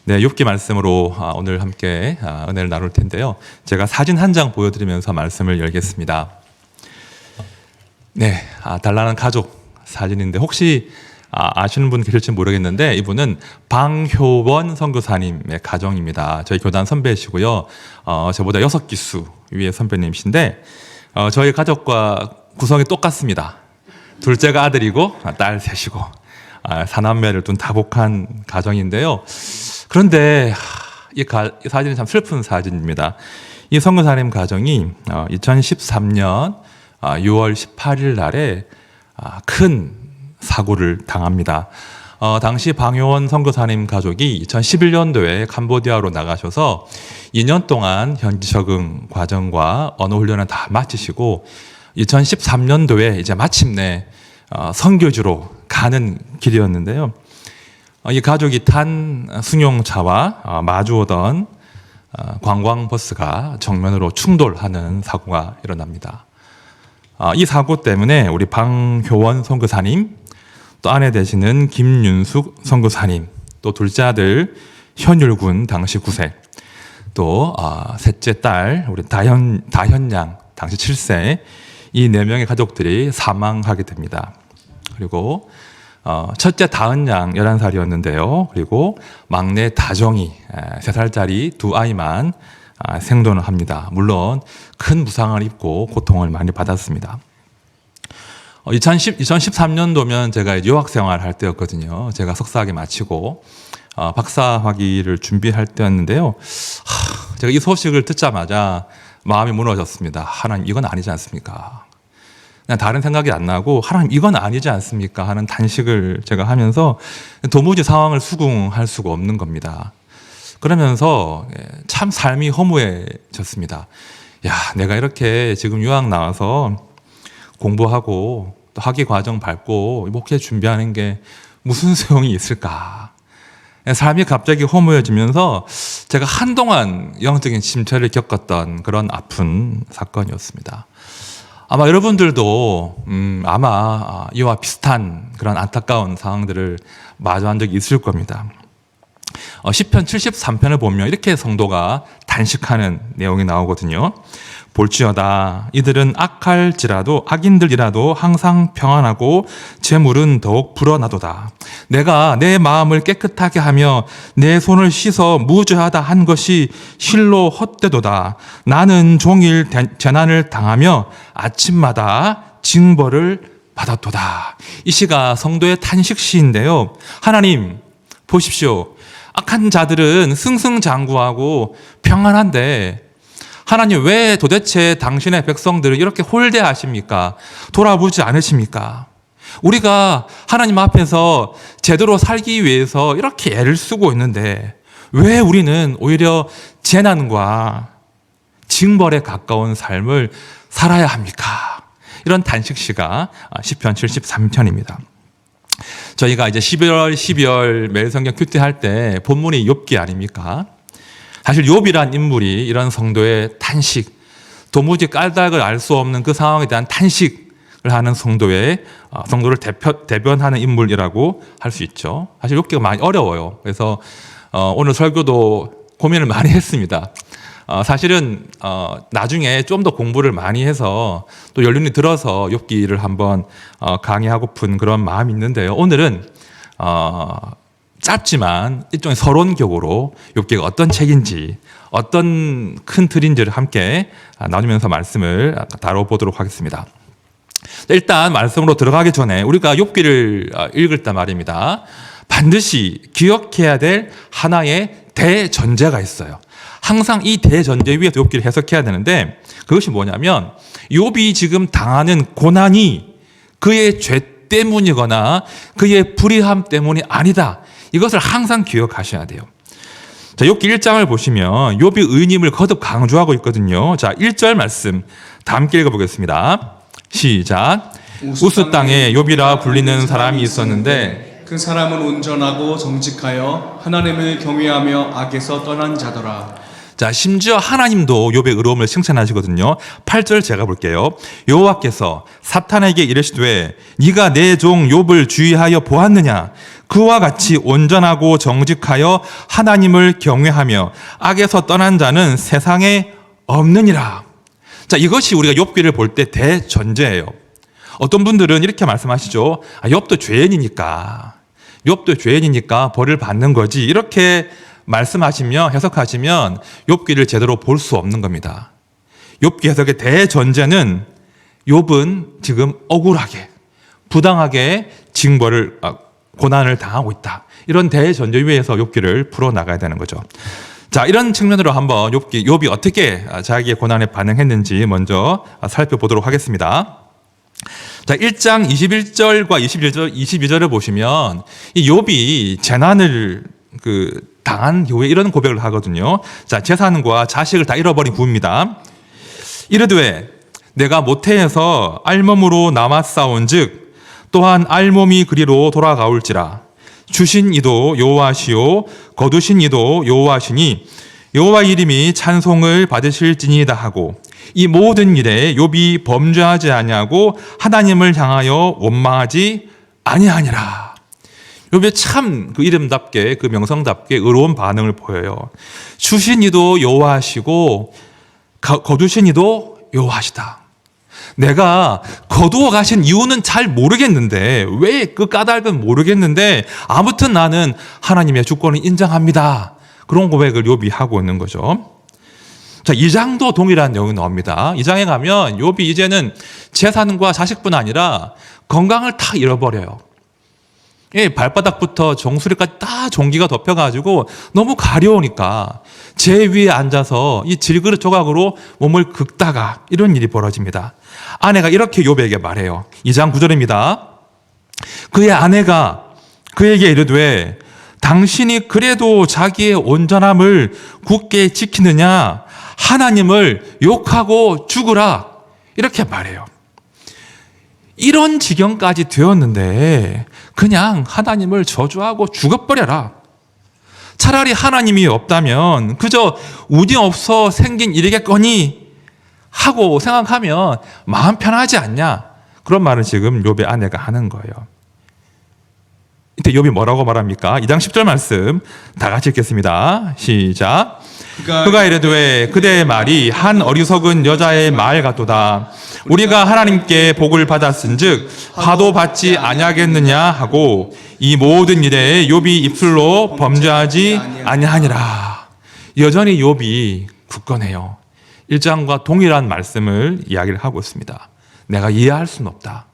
네, 욥기 말씀으로 오늘 함께 은혜를 나눌 텐데요. 제가 사진 한 장 보여드리면서 말씀을 열겠습니다. 네, 달란한 가족 사진인데 혹시 아시는 분 계실지 모르겠는데 이분은 방효원 선교사님의 가정입니다. 저희 교단 선배이시고요. 저보다 6기수 위의 선배님이신데 저희 가족과 구성이 똑같습니다. 둘째가 아들이고 딸 셋이고 사남매를 둔 다복한 가정인데요. 그런데 이 사진이 참 슬픈 사진입니다. 이 선교사님 가정이 2013년 6월 18일 날에 큰 사고를 당합니다. 당시 방효원 선교사님 가족이 2011년도에 캄보디아로 나가셔서 2년 동안 현지 적응 과정과 언어 훈련을 다 마치시고 2013년도에 이제 마침내 선교지로 가는 길이었는데요. 이 가족이 탄 승용차와 마주오던 관광버스가 정면으로 충돌하는 사고가 일어납니다. 이 사고 때문에 우리 방효원 선교사님, 또 아내 되시는 김윤숙 선교사님, 또 둘째 아들 현율군 당시 9세, 또 셋째 딸 우리 다현양 당시 7세, 이 4명의 가족들이 사망하게 됩니다. 그리고 첫째 다은양 11살이었는데요. 그리고 막내 다정이 3살짜리 두 아이만 생존을 합니다. 물론 큰 부상을 입고 고통을 많이 받았습니다. 2013년도면 제가 유학 생활할 때였거든요. 제가 석사학위 마치고 박사학위를 준비할 때였는데요. 제가 이 소식을 듣자마자 마음이 무너졌습니다. 하나님, 이건 아니지 않습니까? 그냥 다른 생각이 안 나고 하나님 이건 아니지 않습니까 하는 단식을 제가 하면서 도무지 상황을 수긍할 수가 없는 겁니다. 그러면서 참 삶이 허무해졌습니다. 야, 내가 이렇게 지금 유학 나와서 공부하고 또 학위 과정 밟고 목회 준비하는 게 무슨 소용이 있을까? 삶이 갑자기 허무해지면서 제가 한동안 영적인 침체를 겪었던 그런 아픈 사건이었습니다. 아마 여러분들도 아마 이와 비슷한 그런 안타까운 상황들을 마주한 적이 있을 겁니다. 시편 73편을 보면 이렇게 성도가 단식하는 내용이 나오거든요. 볼지어다 이들은 악인들이라도 항상 평안하고 재물은 더욱 불어나도다. 내가 내 마음을 깨끗하게 하며 내 손을 씻어 무죄하다 한 것이 실로 헛되도다. 나는 종일 재난을 당하며 아침마다 징벌을 받았도다. 이 시가 성도의 탄식시인데요. 하나님 보십시오. 악한 자들은 승승장구하고 평안한데 하나님 왜 도대체 당신의 백성들을 이렇게 홀대하십니까? 돌아보지 않으십니까? 우리가 하나님 앞에서 제대로 살기 위해서 이렇게 애를 쓰고 있는데 왜 우리는 오히려 재난과 징벌에 가까운 삶을 살아야 합니까? 이런 단식시가 시편 73편입니다. 저희가 이제 11월, 12월 매일 성경 큐티할 때 본문이 욥기 아닙니까? 사실 욥이란 인물이 이런 성도의 탄식, 도무지 까닭을 알 수 없는 그 상황에 대한 탄식을 하는 성도를 대변하는 인물이라고 할 수 있죠. 사실 욥기가 많이 어려워요. 그래서 오늘 설교도 고민을 많이 했습니다. 사실은 나중에 좀 더 공부를 많이 해서 또 연륜이 들어서 욥기를 한번 강의하고픈 그런 마음이 있는데요. 오늘은 짧지만 일종의 서론격으로 욥기가 어떤 책인지 어떤 큰 틀인지를 함께 나누면서 말씀을 다뤄보도록 하겠습니다. 일단 말씀으로 들어가기 전에 우리가 욥기를 읽을 때 말입니다. 반드시 기억해야 될 하나의 대전제가 있어요. 항상 이 대전제 위에서 욥기를 해석해야 되는데 그것이 뭐냐면 욥이 지금 당하는 고난이 그의 죄 때문이거나 그의 불의함 때문이 아니다. 이것을 항상 기억하셔야 돼요. 자, 욥기 1장을 보시면 욥이 의인임을 거듭 강조하고 있거든요. 자, 1절 말씀 다 함께 읽어보겠습니다. 시작. 우스 땅에 욥이라 불리는 사람이 있었는데 그 사람은 온전하고 정직하여 하나님을 경외하며 악에서 떠난 자더라. 자, 심지어 하나님도 욥의 의로움을 칭찬하시거든요. 8절 제가 볼게요. 여호와께서 사탄에게 이르시되 네가 내 종 욥을 주의하여 보았느냐? 그와 같이 온전하고 정직하여 하나님을 경외하며 악에서 떠난 자는 세상에 없느니라. 자, 이것이 우리가 욥기를 볼 때 대전제예요. 어떤 분들은 이렇게 말씀하시죠. 욥도 죄인이니까 벌을 받는 거지. 이렇게 말씀하시며 해석하시면 욥기를 제대로 볼 수 없는 겁니다. 욥기 해석의 대전제는 욥은 지금 억울하게 부당하게 징벌을 고난을 당하고 있다. 이런 대전제 위에서 욥기를 풀어나가야 되는 거죠. 자, 이런 측면으로 한번 욥이 어떻게 자기의 고난에 반응했는지 먼저 살펴보도록 하겠습니다. 자, 1장 21절과 22절을 보시면 이 욥이 재난을 당한 이후에 이런 고백을 하거든요. 자, 재산과 자식을 다 잃어버린 부입니다. 이르되 내가 모태에서 알몸으로 남았사온즉 또한 알몸이 그리로 돌아가올지라. 주신 이도 여호와시요 거두신 이도 여호와시니 여호와 이름이 찬송을 받으실지니이다 하고 이 모든 일에 욥이 범죄하지 아니하고 하나님을 향하여 원망하지 아니하니라. 욥이 참 그 이름답게 그 명성답게 의로운 반응을 보여요. 주신 이도 여호와시고 거두신 이도 여호와시다. 내가 거두어 가신 이유는 잘 모르겠는데, 왜 그 까닭은 모르겠는데 아무튼 나는 하나님의 주권을 인정합니다. 그런 고백을 욥이 하고 있는 거죠. 자, 2장도 동일한 내용이 나옵니다. 2장에 가면 욥이 이제는 재산과 자식뿐 아니라 건강을 다 잃어버려요. 발바닥부터 정수리까지 다 종기가 덮여가지고 너무 가려우니까 제 위에 앉아서 이 질그릇 조각으로 몸을 긁다가 이런 일이 벌어집니다. 아내가 이렇게 욥에게 말해요. 2장 9절입니다. 그의 아내가 그에게 이르되 당신이 그래도 자기의 온전함을 굳게 지키느냐? 하나님을 욕하고 죽으라. 이렇게 말해요. 이런 지경까지 되었는데 그냥 하나님을 저주하고 죽어버려라. 차라리 하나님이 없다면 그저 운이 없어 생긴 일이겠거니 하고 생각하면 마음 편하지 않냐. 그런 말을 지금 욥의 아내가 하는 거예요. 이때 욥이 뭐라고 말합니까? 2장 10절 말씀 다 같이 읽겠습니다. 시작. 그가 이르되 그대의 말이 한 어리석은 여자의 말 같도다. 우리가 하나님께 복을 받았은즉 화도 받지 아니하겠느냐 하고 이 모든 일에 욥이 입술로 범죄하지 아니하니라. 여전히 욥이 굳건해요. 1장과 동일한 말씀을 이야기를 하고 있습니다. 내가 이해할 수는 없다.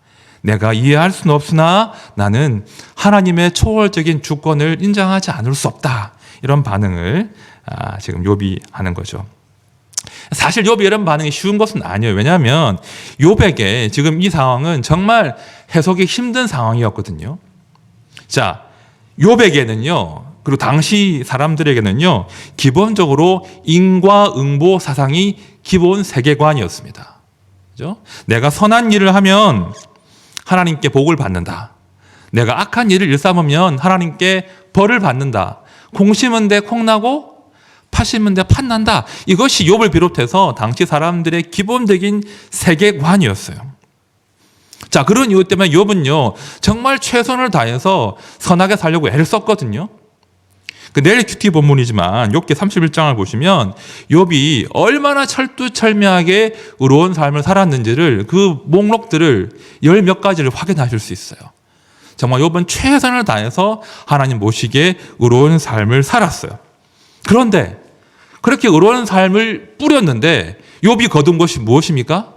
내가 이해할 수는 없으나 나는 하나님의 초월적인 주권을 인정하지 않을 수 없다. 이런 반응을 지금 욥이 하는 거죠. 사실 욥이 이런 반응이 쉬운 것은 아니에요. 왜냐하면 욥에게 지금 이 상황은 정말 해석이 힘든 상황이었거든요. 자, 욥에게는요, 그리고 당시 사람들에게는요, 기본적으로 인과응보 사상이 기본 세계관이었습니다. 그죠? 내가 선한 일을 하면 하나님께 복을 받는다. 내가 악한 일을 일삼으면 하나님께 벌을 받는다. 콩 심은 데 콩 나고 팥 심은 데 팥 난다. 이것이 욥을 비롯해서 당시 사람들의 기본적인 세계관이었어요. 자, 그런 이유 때문에 욥은요, 정말 최선을 다해서 선하게 살려고 애를 썼거든요. 내일 큐티 본문이지만 욥기 31장을 보시면 욥이 얼마나 철두철미하게 의로운 삶을 살았는지를 그 목록들을 열 몇 가지를 확인하실 수 있어요. 정말 욥은 최선을 다해서 하나님 모시기에 의로운 삶을 살았어요. 그런데 그렇게 의로운 삶을 뿌렸는데 욥이 거둔 것이 무엇입니까?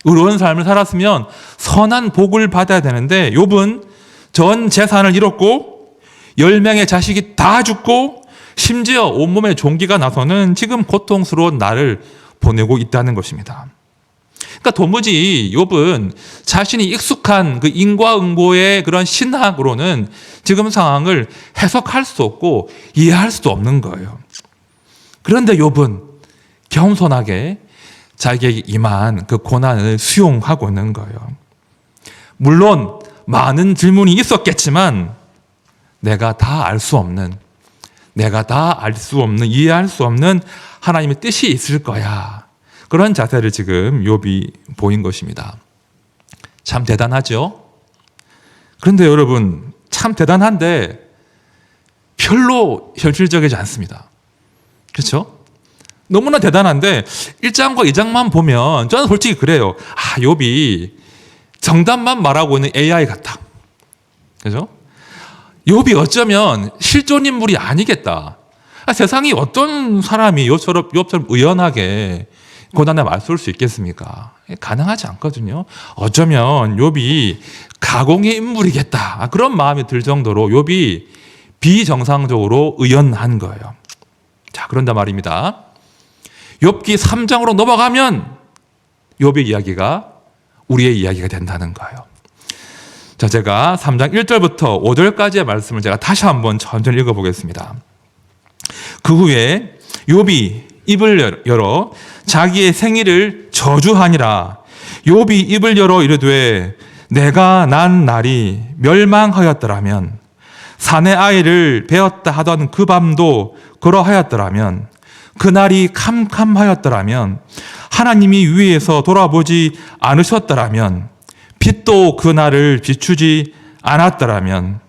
의로운 삶을 살았으면 선한 복을 받아야 되는데 욥은 전 재산을 잃었고 10명의 자식이 다 죽고 심지어 온몸에 종기가 나서는 지금 고통스러운 날을 보내고 있다는 것입니다. 그러니까 도무지 욥은 자신이 익숙한 그 인과응보의 그런 신학으로는 지금 상황을 해석할 수 없고 이해할 수도 없는 거예요. 그런데 욥은 겸손하게 자기에게 임한 그 고난을 수용하고 있는 거예요. 물론 많은 질문이 있었겠지만 내가 다 알 수 없는, 내가 다 알 수 없는, 이해할 수 없는 하나님의 뜻이 있을 거야. 그런 자세를 지금 욥이 보인 것입니다. 참 대단하죠? 그런데 여러분, 참 대단한데 별로 현실적이지 않습니다. 그렇죠? 너무나 대단한데 1장과 2장만 보면 저는 솔직히 그래요. 욥이 정답만 말하고 있는 AI 같다. 그죠? 욥이 어쩌면 실존 인물이 아니겠다. 세상이 어떤 사람이 욥처럼 의연하게 고난에 맞설 수 있겠습니까? 가능하지 않거든요. 어쩌면 욥이 가공의 인물이겠다. 그런 마음이 들 정도로 욥이 비정상적으로 의연한 거예요. 자, 그런단 말입니다. 욥기 3장으로 넘어가면 욥의 이야기가 우리의 이야기가 된다는 거예요. 자, 제가 3장 1절부터 5절까지의 말씀을 제가 다시 한번 천천히 읽어보겠습니다. 그 후에 욥이 입을 열어 자기의 생일을 저주하니라. 욥이 입을 열어 이르되 내가 난 날이 멸망하였더라면 사내 아이를 베었다 하던 그 밤도 그러하였더라면 그날이 캄캄하였더라면 하나님이 위에서 돌아보지 않으셨더라면 빛도 그날을 비추지 않았더라면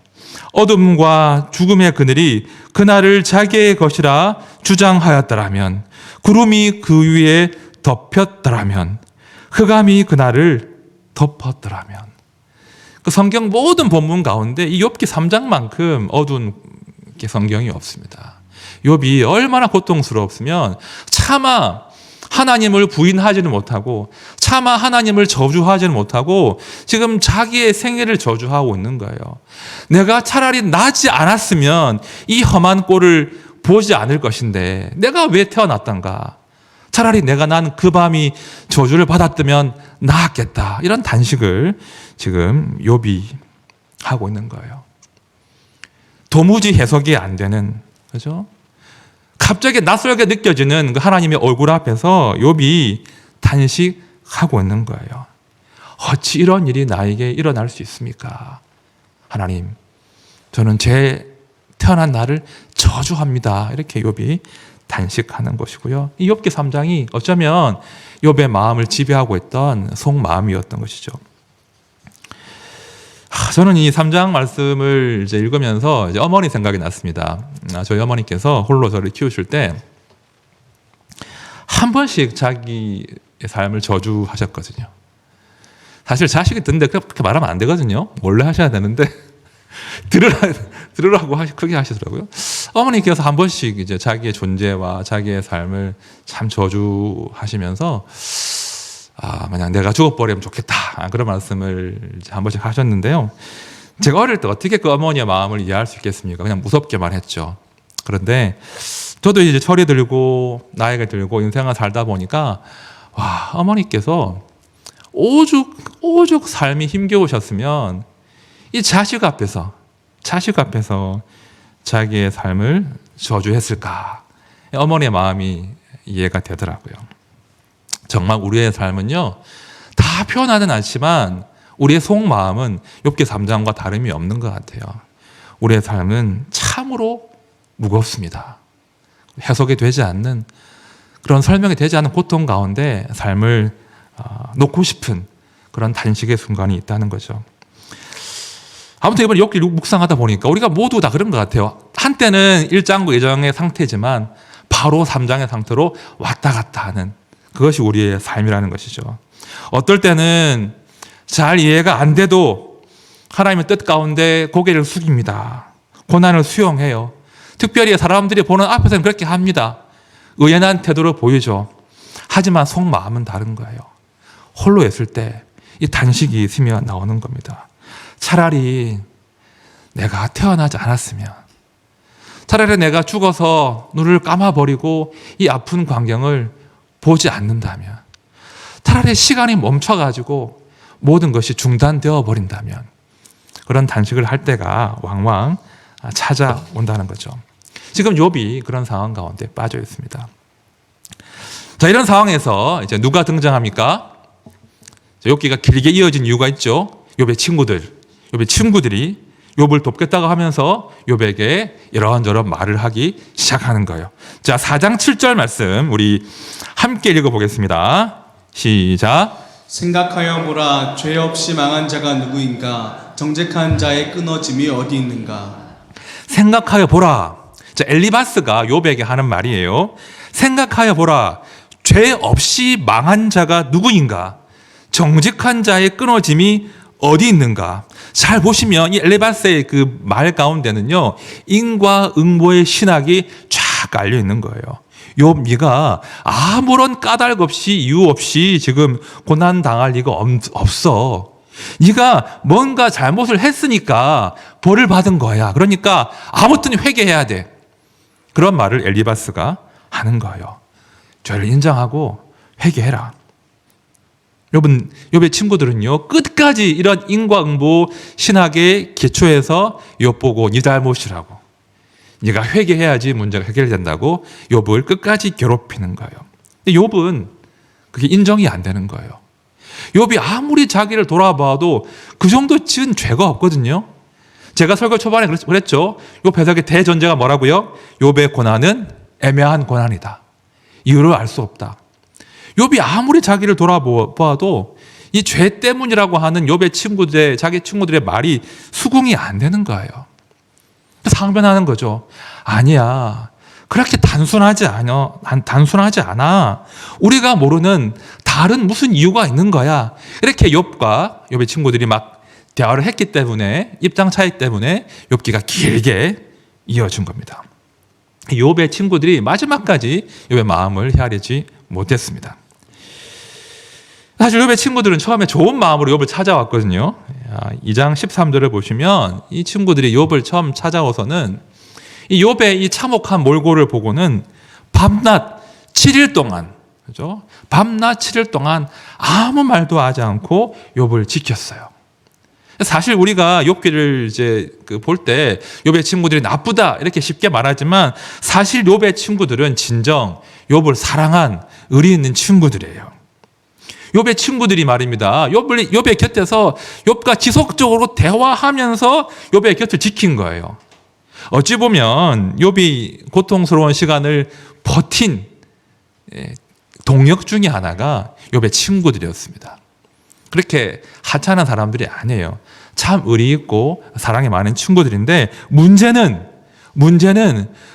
어둠과 죽음의 그늘이 그날을 자기의 것이라 주장하였더라면 구름이 그 위에 덮였더라면 흑암이 그날을 덮었더라면 그 성경 모든 본문 가운데 이 욥기 3장만큼 어두운 게 성경이 없습니다. 욥이 얼마나 고통스러웠으면 차마 하나님을 부인하지는 못하고 차마 하나님을 저주하지는 못하고 지금 자기의 생애를 저주하고 있는 거예요. 내가 차라리 나지 않았으면 이 험한 꼴을 보지 않을 것인데 내가 왜 태어났던가. 차라리 내가 난 그 밤이 저주를 받았다면 나았겠다. 이런 단식을 지금 욥이 하고 있는 거예요. 도무지 해석이 안 되는, 그죠? 갑자기 낯설게 느껴지는 그 하나님의 얼굴 앞에서 욥이 단식하고 있는 거예요. 어찌 이런 일이 나에게 일어날 수 있습니까? 하나님, 저는 제 태어난 날을 저주합니다. 이렇게 욥이 단식하는 것이고요. 이 욥기 3장이 어쩌면 욥의 마음을 지배하고 있던 속마음이었던 것이죠. 저는 이 3장 말씀을 이제 읽으면서 이제 어머니 생각이 났습니다. 저희 어머니께서 홀로 저를 키우실 때 한 번씩 자기의 삶을 저주하셨거든요. 사실 자식이 듣는데 그렇게 말하면 안 되거든요. 몰래 하셔야 되는데 들으라고 크게 하시더라고요. 어머니께서 한 번씩 이제 자기의 존재와 자기의 삶을 참 저주하시면서 만약 내가 죽어버리면 좋겠다. 그런 말씀을 한 번씩 하셨는데요. 제가 어릴 때 어떻게 그 어머니의 마음을 이해할 수 있겠습니까? 그냥 무섭게만 했죠. 그런데 저도 이제 철이 들고 나이가 들고 인생을 살다 보니까 어머니께서 오죽 삶이 힘겨우셨으면 이 자식 앞에서 자기의 삶을 저주했을까? 어머니의 마음이 이해가 되더라고요. 정말 우리의 삶은요, 다 표현하진 않지만 우리의 속마음은 욥기 3장과 다름이 없는 것 같아요. 우리의 삶은 참으로 무겁습니다. 해석이 되지 않는, 그런 설명이 되지 않는 고통 가운데 삶을 놓고 싶은 그런 단식의 순간이 있다는 거죠. 아무튼 이번에 욥기를 묵상하다 보니까 우리가 모두 다 그런 것 같아요. 한때는 1장과 2장의 상태지만 바로 3장의 상태로 왔다 갔다 하는, 그것이 우리의 삶이라는 것이죠. 어떨 때는 잘 이해가 안 돼도 하나님의 뜻 가운데 고개를 숙입니다. 고난을 수용해요. 특별히 사람들이 보는 앞에서는 그렇게 합니다. 의연한 태도를 보이죠. 하지만 속마음은 다른 거예요. 홀로 있을 때 이 단식이 있으며 나오는 겁니다. 차라리 내가 태어나지 않았으면, 차라리 내가 죽어서 눈을 감아버리고 이 아픈 광경을 보지 않는다면, 차라리 시간이 멈춰가지고 모든 것이 중단되어 버린다면, 그런 단식을 할 때가 왕왕 찾아온다는 거죠. 지금 욥이 그런 상황 가운데 빠져 있습니다. 자, 이런 상황에서 이제 누가 등장합니까? 욥기가 길게 이어진 이유가 있죠. 욥의 친구들이 욥을 돕겠다고 하면서 욥에게 이런저런 말을 하기 시작하는 거예요. 자, 4장 7절 말씀 우리 함께 읽어보겠습니다. 시작. 생각하여 보라, 죄 없이 망한 자가 누구인가? 정직한 자의 끊어짐이 어디 있는가? 생각하여 보라. 자, 엘리바스가 욥에게 하는 말이에요. 생각하여 보라, 죄 없이 망한 자가 누구인가? 정직한 자의 끊어짐이 어디 있는가? 잘 보시면 이 엘리바스의 그 말 가운데는요, 인과응보의 신학이 쫙 깔려 있는 거예요. 욥, 네가 아무런 까닭 없이 이유 없이 지금 고난 당할 리가 없어. 네가 뭔가 잘못을 했으니까 벌을 받은 거야. 그러니까 아무튼 회개해야 돼. 그런 말을 엘리바스가 하는 거예요. 죄를 인정하고 회개해라. 여러분, 욥의 친구들은요, 끝까지 이런 인과응보 신학의 기초에서 욥 보고 네 잘못이라고, 네가 회개해야지 문제가 해결된다고 욥을 끝까지 괴롭히는 거예요. 근데 욥은 그게 인정이 안 되는 거예요. 욥이 아무리 자기를 돌아봐도 그 정도 지은 죄가 없거든요. 제가 설교 초반에 그랬죠. 욥 해석의 대전제가 뭐라고요? 욥의 고난은 애매한 고난이다. 이유를 알 수 없다. 욥이 아무리 자기를 돌아봐도 이 죄 때문이라고 하는 욥의 친구들의, 자기 친구들의 말이 수긍이 안 되는 거예요. 상변하는 거죠. 아니야, 그렇게 단순하지 않아. 우리가 모르는 다른 무슨 이유가 있는 거야. 이렇게 욥과 욥의 친구들이 막 대화를 했기 때문에, 입장 차이 때문에 욥기가 길게 이어진 겁니다. 욥의 친구들이 마지막까지 욥의 마음을 헤아리지 못했습니다. 사실 욥의 친구들은 처음에 좋은 마음으로 욥을 찾아왔거든요. 2장 13절을 보시면 이 친구들이 욥을 처음 찾아와서는 이 욥의 이 참혹한 몰골을 보고는 밤낮 7일 동안, 그죠? 밤낮 7일 동안 아무 말도 하지 않고 욥을 지켰어요. 사실 우리가 욥기를 이제 볼 때 욥의 친구들이 나쁘다 이렇게 쉽게 말하지만, 사실 욥의 친구들은 진정 욥을 사랑한 의리 있는 친구들이에요. 욥의 친구들이 말입니다, 욥의 곁에서 욥과 지속적으로 대화하면서 욥의 곁을 지킨 거예요. 어찌 보면 욥이 고통스러운 시간을 버틴 동력 중에 하나가 욥의 친구들이었습니다. 그렇게 하찮은 사람들이 아니에요. 참 의리 있고 사랑이 많은 친구들인데, 문제는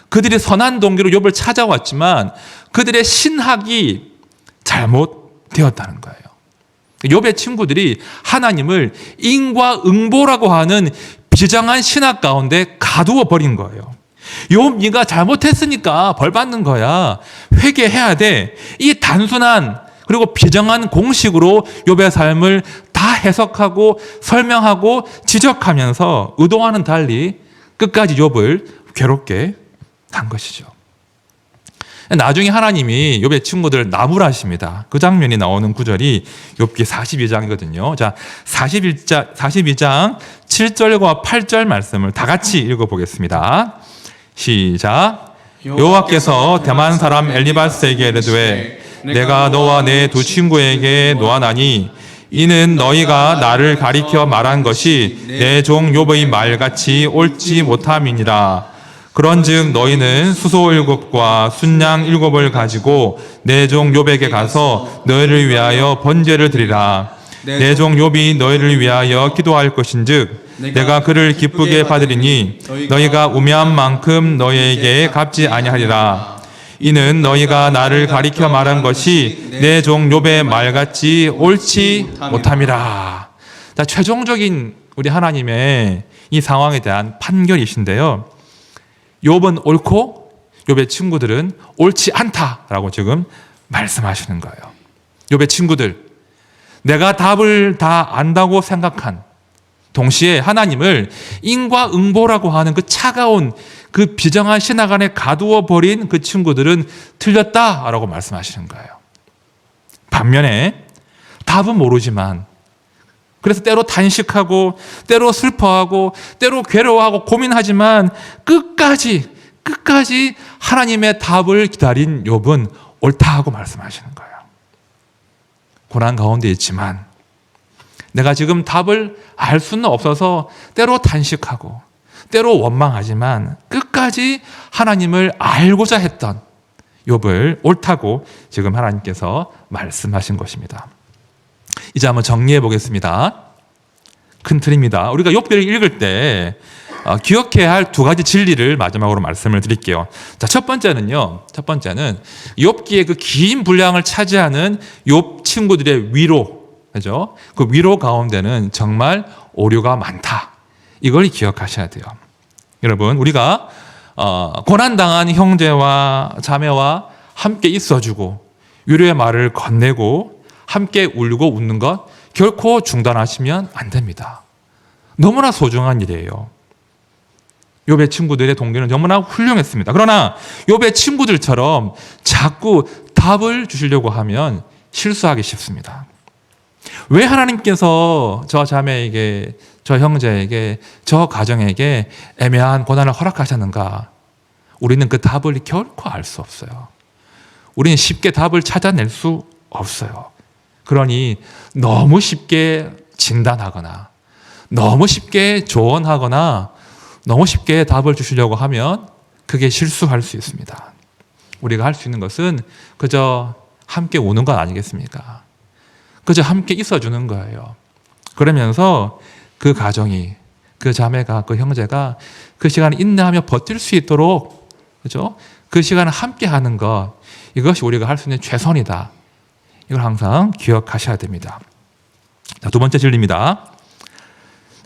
그들이 선한 동기로 욥을 찾아왔지만 그들의 신학이 잘못되었다는 거예요. 욥의 친구들이 하나님을 인과응보라고 하는 비장한 신학 가운데 가두어 버린 거예요. 욥, 네가 잘못했으니까 벌 받는 거야. 회개해야 돼. 이 단순한 그리고 비정한 공식으로 욥의 삶을 다 해석하고 설명하고 지적하면서 의도와는 달리 끝까지 욥을 괴롭게 한 것이죠. 나중에 하나님이 욥의 친구들을 나무라십니다. 그 장면이 나오는 구절이 욥기 42장이거든요. 자, 42장 7절과 8절 말씀을 다 같이 읽어보겠습니다. 시작. 여호와께서 대만 사람 엘리바스에게 이르되 내가 너와 내 두 친구에게 노하나니 이는 너희가 나를 가리켜 말한 것이 내 종 욥의 말같이 옳지 못함이니라. 그런즉 너희는 수소 7과 순양 7을 가지고 내 종 욥에게 가서 너희를 위하여 번제를 드리라. 내 종 욥이 너희를 위하여 기도할 것인즉 내가 그를 기쁘게 받으리니 너희가 우매한 만큼 너희에게 갚지 아니하리라. 이는 너희가 나를 가리켜 말한 것이 내 종 욥의 말같이 옳지 못함이라. 자, 최종적인 우리 하나님의 이 상황에 대한 판결이신데요, 욥은 옳고 욥의 친구들은 옳지 않다라고 지금 말씀하시는 거예요. 욥의 친구들, 내가 답을 다 안다고 생각한, 동시에 하나님을 인과응보라고 하는 그 차가운 그 비정한 신학 안에 가두어 버린 그 친구들은 틀렸다라고 말씀하시는 거예요. 반면에 답은 모르지만, 그래서 때로 단식하고 때로 슬퍼하고 때로 괴로워하고 고민하지만 끝까지 하나님의 답을 기다린 욥은 옳다 하고 말씀하시는 거예요. 고난 가운데 있지만 내가 지금 답을 알 수는 없어서 때로 탄식하고 때로 원망하지만 끝까지 하나님을 알고자 했던 욥을 옳다고 지금 하나님께서 말씀하신 것입니다. 이제 한번 정리해 보겠습니다. 큰 틀입니다. 우리가 욥기를 읽을 때 기억해야 할 두 가지 진리를 마지막으로 말씀을 드릴게요. 자, 첫 번째는 욥기의 그 긴 분량을 차지하는 욥 친구들의 위로, 그죠? 그 위로 가운데는 정말 오류가 많다. 이걸 기억하셔야 돼요. 여러분, 우리가 고난당한 형제와 자매와 함께 있어주고 위로의 말을 건네고 함께 울고 웃는 것 결코 중단하시면 안 됩니다. 너무나 소중한 일이에요. 욥의 친구들의 동기는 너무나 훌륭했습니다. 그러나 욥의 친구들처럼 자꾸 답을 주시려고 하면 실수하기 쉽습니다. 왜 하나님께서 저 자매에게, 저 형제에게, 저 가정에게 애매한 고난을 허락하셨는가? 우리는 그 답을 결코 알 수 없어요. 우리는 쉽게 답을 찾아낼 수 없어요. 그러니 너무 쉽게 진단하거나 너무 쉽게 조언하거나 너무 쉽게 답을 주시려고 하면 그게 실수할 수 있습니다. 우리가 할 수 있는 것은 그저 함께 오는 것 아니겠습니까? 그저 함께 있어주는 거예요. 그러면서 그 가정이, 그 자매가, 그 형제가 그 시간을 인내하며 버틸 수 있도록, 그죠? 그 시간을 함께 하는 것, 이것이 우리가 할 수 있는 최선이다. 이걸 항상 기억하셔야 됩니다. 자, 두 번째 진리입니다.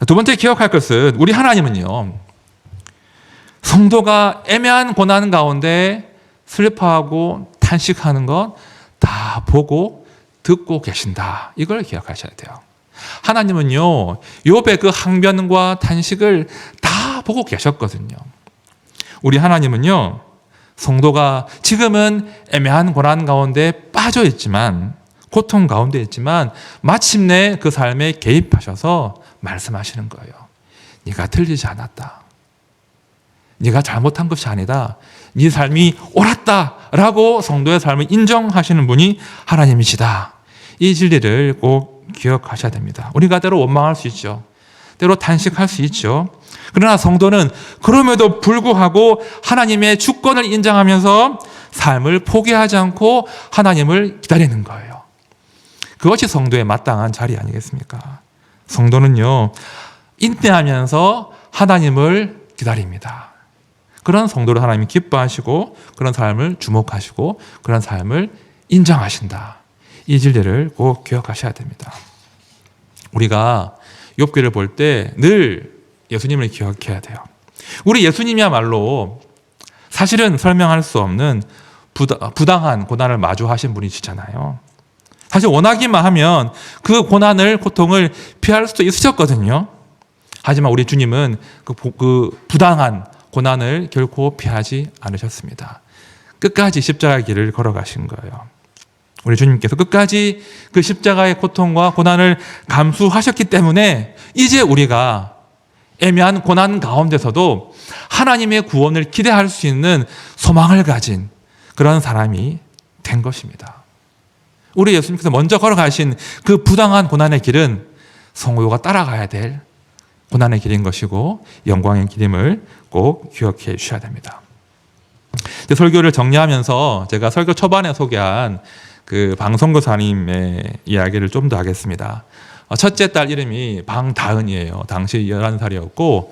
두 번째 기억할 것은 우리 하나님은요, 성도가 애매한 고난 가운데 슬퍼하고 탄식하는 것 다 보고 듣고 계신다. 이걸 기억하셔야 돼요. 하나님은요, 욥의 그 항변과 탄식을 다 보고 계셨거든요. 우리 하나님은요, 성도가 지금은 애매한 고난 가운데 빠져 있지만, 고통 가운데 있지만 마침내 그 삶에 개입하셔서 말씀하시는 거예요. 네가 틀리지 않았다. 네가 잘못한 것이 아니다. 네 삶이 옳았다라고 성도의 삶을 인정하시는 분이 하나님이시다. 이 진리를 꼭 기억하셔야 됩니다. 우리가 때로 원망할 수 있죠. 때로 탄식할 수 있죠. 그러나 성도는 그럼에도 불구하고 하나님의 주권을 인정하면서 삶을 포기하지 않고 하나님을 기다리는 거예요. 그것이 성도의 마땅한 자리 아니겠습니까? 성도는요, 인내하면서 하나님을 기다립니다. 그런 성도를 하나님이 기뻐하시고 그런 삶을 주목하시고 그런 삶을 인정하신다. 이 진리를 꼭 기억하셔야 됩니다. 우리가 욥기를 볼 때 늘 예수님을 기억해야 돼요. 우리 예수님이야말로 사실은 설명할 수 없는 부당한 고난을 마주하신 분이시잖아요. 사실 원하기만 하면 그 고난을, 고통을 피할 수도 있으셨거든요. 하지만 우리 주님은 그 부당한 고난을 결코 피하지 않으셨습니다. 끝까지 십자가의 길을 걸어가신 거예요. 우리 주님께서 끝까지 그 십자가의 고통과 고난을 감수하셨기 때문에 이제 우리가 애매한 고난 가운데서도 하나님의 구원을 기대할 수 있는 소망을 가진 그런 사람이 된 것입니다. 우리 예수님께서 먼저 걸어가신 그 부당한 고난의 길은 성도가 따라가야 될 고난의 길인 것이고 영광의 길임을 꼭 기억해 주셔야 됩니다. 설교를 정리하면서 제가 설교 초반에 소개한 그 방송교사님의 이야기를 좀 더 하겠습니다. 첫째 딸 이름이 방다은이에요. 당시 11살이었고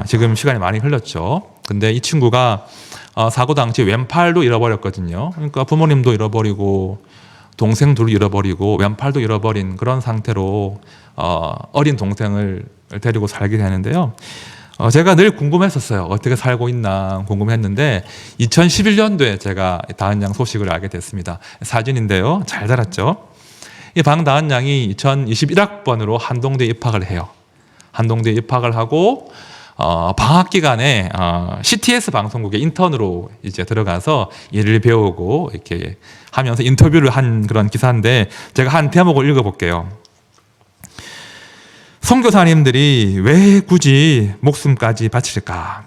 지금 시간이 많이 흘렀죠. 근데 이 친구가 사고 당시 왼팔도 잃어버렸거든요. 그러니까 부모님도 잃어버리고 동생 둘 잃어버리고 왼팔도 잃어버린 그런 상태로 어린 동생을 데리고 살게 되는데요. 제가 늘 궁금했었어요. 어떻게 살고 있나 궁금했는데 2011년도에 제가 다은 양 소식을 알게 됐습니다. 사진인데요. 잘 자랐죠. 이 방다은 양이 2021학번으로 한동대에 입학을 해요. 한동대에 입학을 하고 방학 기간에 CTS 방송국에 인턴으로 이제 들어가서 일을 배우고 이렇게 하면서 인터뷰를 한 그런 기사인데 제가 한 대목을 읽어볼게요. 선교사님들이 왜 굳이 목숨까지 바칠까?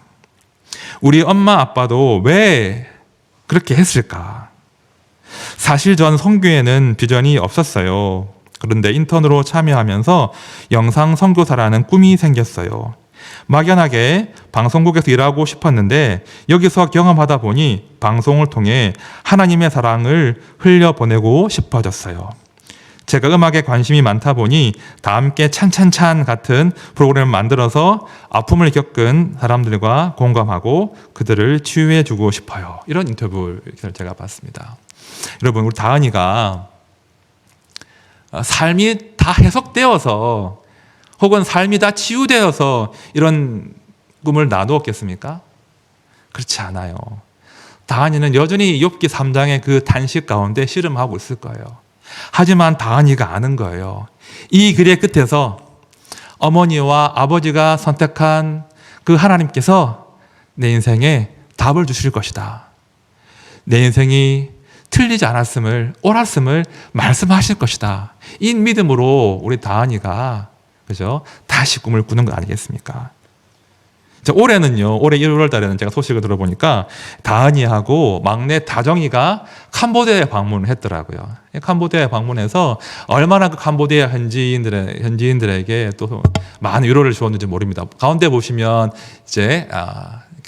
우리 엄마 아빠도 왜 그렇게 했을까? 사실 전 선교에는 비전이 없었어요. 그런데 인턴으로 참여하면서 영상 선교사라는 꿈이 생겼어요. 막연하게 방송국에서 일하고 싶었는데 여기서 경험하다 보니 방송을 통해 하나님의 사랑을 흘려보내고 싶어졌어요. 제가 음악에 관심이 많다 보니 다 함께 찬찬찬 같은 프로그램을 만들어서 아픔을 겪은 사람들과 공감하고 그들을 치유해 주고 싶어요. 이런 인터뷰를 제가 봤습니다. 여러분, 우리 다은이가 삶이 다 해석되어서 혹은 삶이 다 치유되어서 이런 꿈을 나누었겠습니까? 그렇지 않아요. 다은이는 여전히 욥기 3장의 그 단식 가운데 씨름하고 있을 거예요. 하지만 다은이가 아는 거예요. 이 길의 끝에서 어머니와 아버지가 선택한 그 하나님께서 내 인생에 답을 주실 것이다. 내 인생이 틀리지 않았음을, 옳았음을 말씀하실 것이다. 이 믿음으로 우리 다은이가 그죠? 다시 꿈을 꾸는 거 아니겠습니까? 올해는요, 올해 1월 달에는 제가 소식을 들어보니까 다은이하고 막내 다정이가 캄보디아에 방문을 했더라고요. 캄보디아에 방문해서 얼마나 그 캄보디아 현지인들에게 또 많은 위로를 주었는지 모릅니다. 가운데 보시면 이제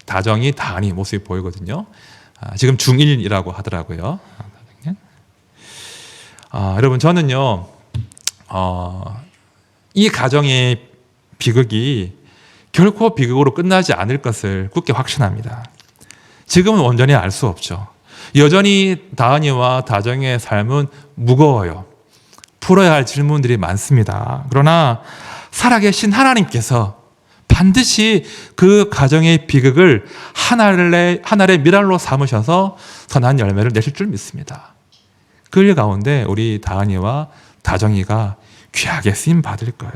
다정이, 다은이 모습이 보이거든요. 지금 중1이라고 하더라고요. 여러분, 저는요, 이 가정의 비극이 결코 비극으로 끝나지 않을 것을 굳게 확신합니다. 지금은 온전히 알 수 없죠. 여전히 다은이와 다정의 삶은 무거워요. 풀어야 할 질문들이 많습니다. 그러나 살아계신 하나님께서 반드시 그 가정의 비극을 하늘의 미랄로 삼으셔서 선한 열매를 내실 줄 믿습니다. 그 일 가운데 우리 다은이와 다정이가 귀하게 쓰임 받을 거예요.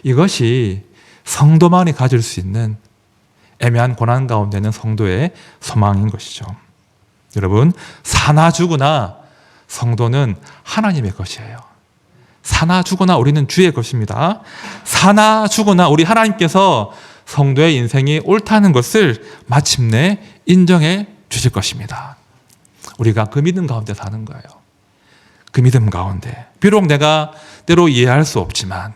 이것이 성도만이 가질 수 있는 애매한 고난 가운데 있는 성도의 소망인 것이죠. 여러분, 사나 죽으나 성도는 하나님의 것이에요. 사나 죽으나 우리는 주의 것입니다. 사나 죽으나 우리 하나님께서 성도의 인생이 옳다는 것을 마침내 인정해 주실 것입니다. 우리가 그 믿음 가운데 사는 거예요. 그 믿음 가운데 비록 내가 때로 이해할 수 없지만,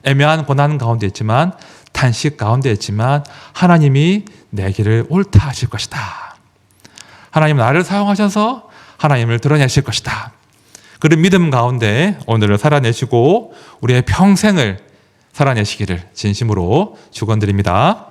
애매한 고난 가운데 있지만, 탄식 가운데 있지만 하나님이 내 길을 옳다 하실 것이다. 하나님 나를 사용하셔서 하나님을 드러내실 것이다. 그런 믿음 가운데 오늘을 살아내시고 우리의 평생을 살아내시기를 진심으로 축원드립니다.